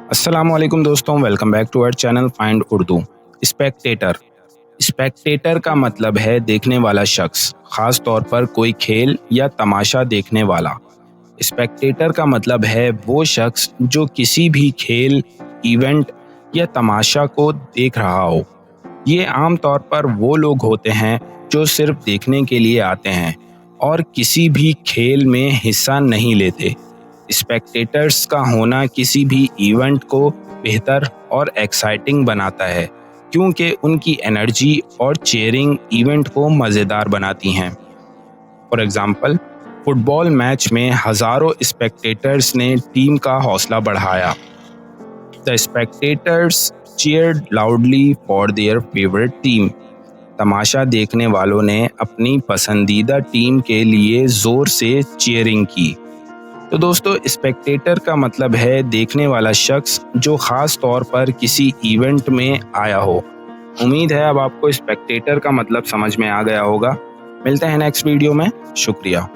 अस्सलामुअलैकुम दोस्तों, welcome back to our channel find Urdu. Spectator spectator का मतलब है देखने वाला शख्स, खास तौर पर कोई खेल या तमाशा देखने वाला। स्पेक्टेटर का मतलब है वो शख्स जो किसी भी खेल, इवेंट या तमाशा को देख रहा हो। ये आम तौर पर वो लोग होते हैं जो सिर्फ देखने के लिए आते हैं और किसी भी खेल में हिस्सा नहीं लेते। स्पेक्टेटर्स का होना किसी भी इवेंट को बेहतर और एक्साइटिंग बनाता है, क्योंकि उनकी एनर्जी और चीयरिंग इवेंट को मज़ेदार बनाती हैं। फॉर एग्जांपल, फुटबॉल मैच में हज़ारों स्पेक्टेटर्स ने टीम का हौसला बढ़ाया। The spectators cheered loudly for their favorite team. तमाशा देखने वालों ने अपनी पसंदीदा टीम के लिए ज़ोर से चीयरिंग की। तो दोस्तों, स्पेक्टेटर का मतलब है देखने वाला शख्स जो ख़ास तौर पर किसी इवेंट में आया हो। उम्मीद है अब आपको स्पेक्टेटर का मतलब समझ में आ गया होगा। मिलते हैं नेक्स्ट वीडियो में। शुक्रिया।